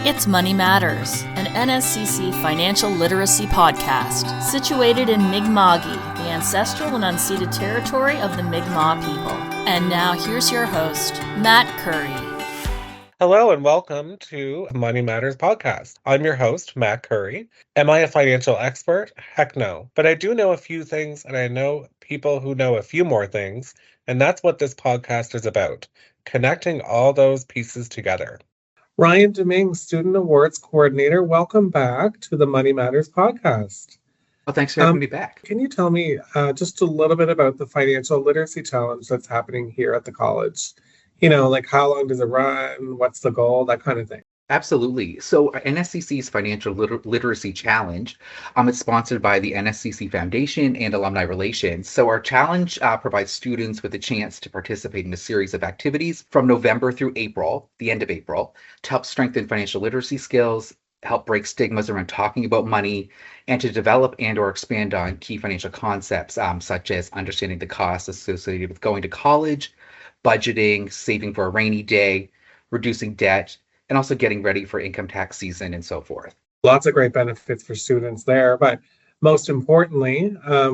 It's Money Matters, an NSCC financial literacy podcast situated in Mi'kma'ki, the ancestral and unceded territory of the Mi'kmaq people. And now here's your host, Matt Curry. Hello and welcome to Money Matters podcast. I'm your host, Matt Curry. Am I a financial expert? Heck no. But I do know a few things, and I know people who know a few more things, and that's what this podcast is about, connecting all those pieces together. Ryan Demings, Student Awards Coordinator, welcome back to the Money Matters podcast. Well, thanks for having me back. Can you tell me just a little bit about the financial literacy challenge that's happening here at the college? You know, like how long does it run? What's the goal? That kind of thing. Absolutely. So NSCC's Financial Literacy Challenge, it's sponsored by the NSCC Foundation and Alumni Relations. So our challenge provides students with a chance to participate in a series of activities from November through April, the end of April, to help strengthen financial literacy skills, help break stigmas around talking about money, and to develop and or expand on key financial concepts, such as understanding the costs associated with going to college, budgeting, saving for a rainy day, reducing debt, and also getting ready for income tax season and so forth. Lots of great benefits for students there, but most importantly,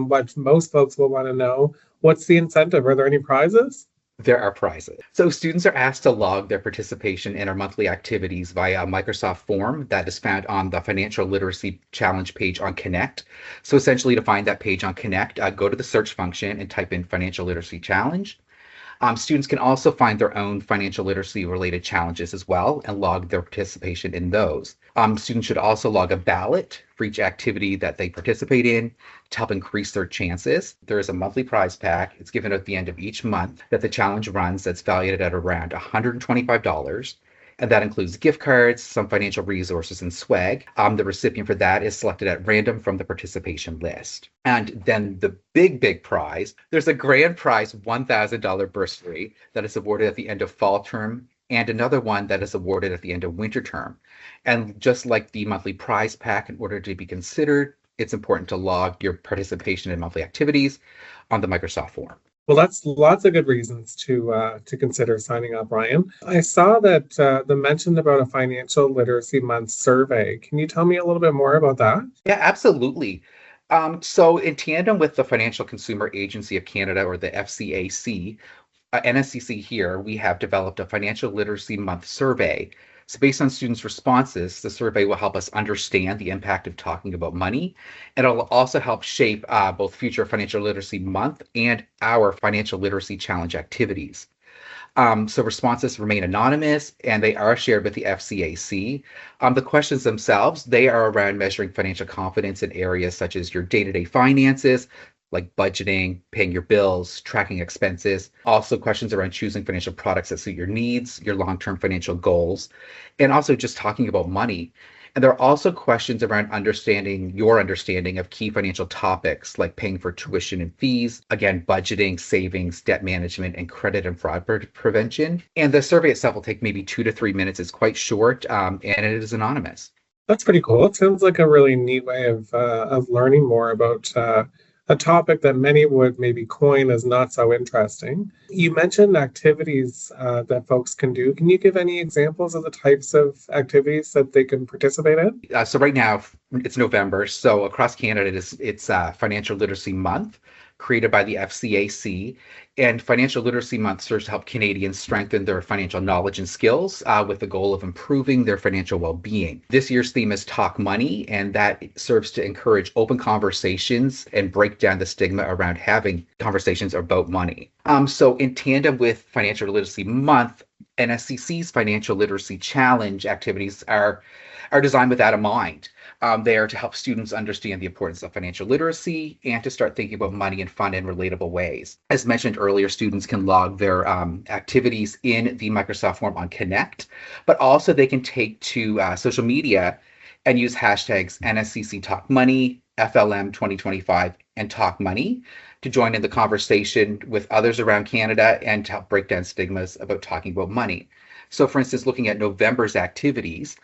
what most folks will want to know, what's the incentive? Are there any prizes? There are prizes. So students are asked to log their participation in our monthly activities via a Microsoft form that is found on the Financial Literacy Challenge page on Connect. So essentially to find that page on Connect, go to the search function and type in Financial Literacy Challenge. Students can also find their own financial literacy related challenges as well and log their participation in those. Students should also log a ballot for each activity that they participate in to help increase their chances. There is a monthly prize pack. It's given at the end of each month that the challenge runs that's valued at around $125. And that includes gift cards, some financial resources, and swag. The recipient for that is selected at random from the participation list. And then the big prize, there's a grand prize $1,000 bursary that is awarded at the end of fall term, and another one that is awarded at the end of winter term. And just like the monthly prize pack, in order to be considered, it's important to log your participation in monthly activities on the Microsoft form. Well, that's lots of good reasons to consider signing up, Ryan. I saw that the mention about a Financial Literacy Month survey. Can you tell me a little bit more about that? Yeah, absolutely. So in tandem with the Financial Consumer Agency of Canada, or the FCAC, NSCC here, we have developed a Financial Literacy Month survey. So based on students' responses, the survey will help us understand the impact of talking about money, and it'll also help shape both future Financial Literacy Month and our Financial Literacy Challenge activities. So responses remain anonymous, and they are shared with the FCAC. The questions themselves, they are around measuring financial confidence in areas such as your day-to-day finances, like budgeting, paying your bills, tracking expenses. Also questions around choosing financial products that suit your needs, your long-term financial goals, and also just talking about money. And there are also questions around your understanding of key financial topics like paying for tuition and fees, again, budgeting, savings, debt management, and credit and fraud prevention. And the survey itself will take maybe 2 to 3 minutes. It's quite short, and it is anonymous. That's pretty cool. It sounds like a really neat way of learning more about a topic that many would maybe coin as not so interesting. You mentioned activities that folks can do. Can you give any examples of the types of activities that they can participate in? So right now, it's November. So across Canada, it's Financial Literacy Month, created by the FCAC. And Financial Literacy Month serves to help Canadians strengthen their financial knowledge and skills with the goal of improving their financial well-being. This year's theme is Talk Money, and that serves to encourage open conversations and break down the stigma around having conversations about money. So in tandem with Financial Literacy Month, NSCC's Financial Literacy Challenge activities are designed with that in mind. They are to help students understand the importance of financial literacy and to start thinking about money in fun and relatable ways. As mentioned earlier, students can log their activities in the Microsoft form on Connect, but also they can take to social media and use hashtags NSCC Talk Money, FLM 2025, and Talk Money to join in the conversation with others around Canada and to help break down stigmas about talking about money. So for instance, looking at November's activities,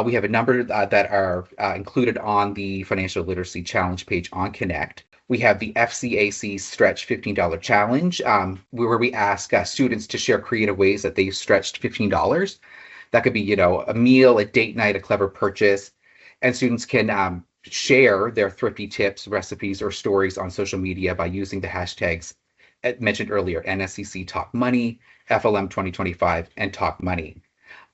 we have a number that are included on the Financial Literacy Challenge page on Connect. We have the FCAC Stretch $15 Challenge, where we ask students to share creative ways that they've stretched $15. That could be, a meal, a date night, a clever purchase. And students can share their thrifty tips, recipes, or stories on social media by using the hashtags mentioned earlier, NSCC Talk Money, FLM 2025, and Talk Money.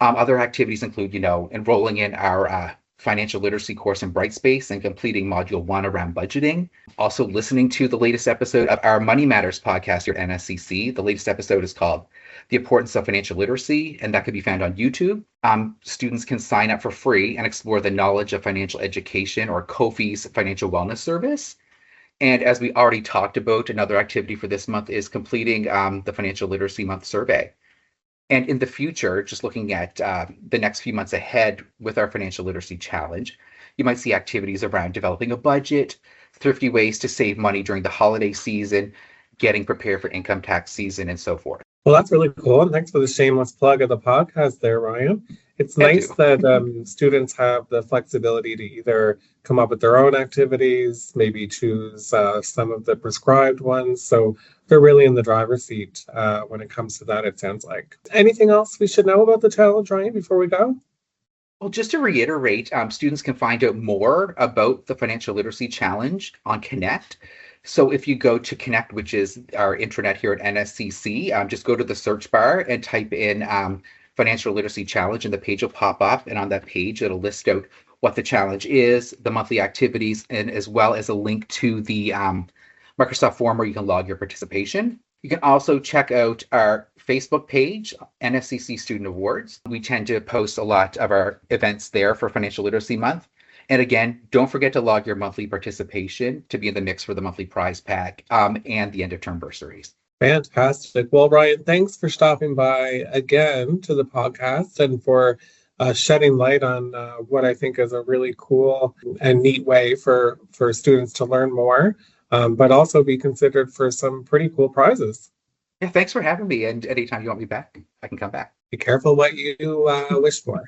Other activities include, enrolling in our financial literacy course in Brightspace and completing Module 1 around budgeting. Also listening to the latest episode of our Money Matters podcast here at NSCC. The latest episode is called The Importance of Financial Literacy, and that can be found on YouTube. Students can sign up for free and explore the Knowledge of Financial Education, or COFI's financial wellness service. And as we already talked about, another activity for this month is completing the Financial Literacy Month survey. And in the future, just looking at the next few months ahead with our Financial Literacy Challenge, you might see activities around developing a budget, thrifty ways to save money during the holiday season, getting prepared for income tax season, and so forth. Well, that's really cool. And thanks for the shameless plug of the podcast there, Ryan. It's nice that students have the flexibility to either come up with their own activities, maybe choose some of the prescribed ones. So they're really in the driver's seat when it comes to that, it sounds like. Anything else we should know about the challenge, Ryan, before we go? Well, just to reiterate, students can find out more about the Financial Literacy Challenge on Connect. So if you go to Connect, which is our intranet here at NSCC, just go to the search bar and type in Financial Literacy Challenge, and the page will pop up. And on that page, it'll list out what the challenge is, the monthly activities, and as well as a link to the Microsoft form where you can log your participation. You can also check out our Facebook page, NSCC Student Awards. We tend to post a lot of our events there for Financial Literacy Month. And again, don't forget to log your monthly participation to be in the mix for the monthly prize pack and the end of term bursaries. Fantastic. Well, Ryan, thanks for stopping by again to the podcast and for shedding light on what I think is a really cool and neat way for students to learn more, but also be considered for some pretty cool prizes. Yeah, thanks for having me. And anytime you want me back, I can come back. Be careful what you wish for.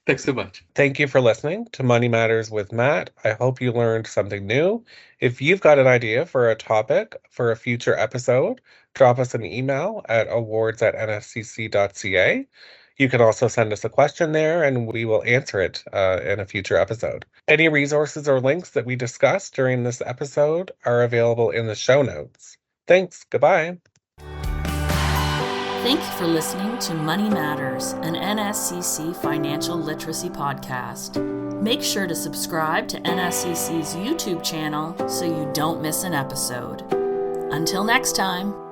Thanks so much. Thank you for listening to Money Matters with Matt. I hope you learned something new. If you've got an idea for a topic for a future episode, drop us an email at awards@nscc.ca. You can also send us a question there and we will answer it in a future episode. Any resources or links that we discussed during this episode are available in the show notes. Thanks. Goodbye. Thank you for listening to Money Matters, an NSCC financial literacy podcast. Make sure to subscribe to NSCC's YouTube channel so you don't miss an episode. Until next time.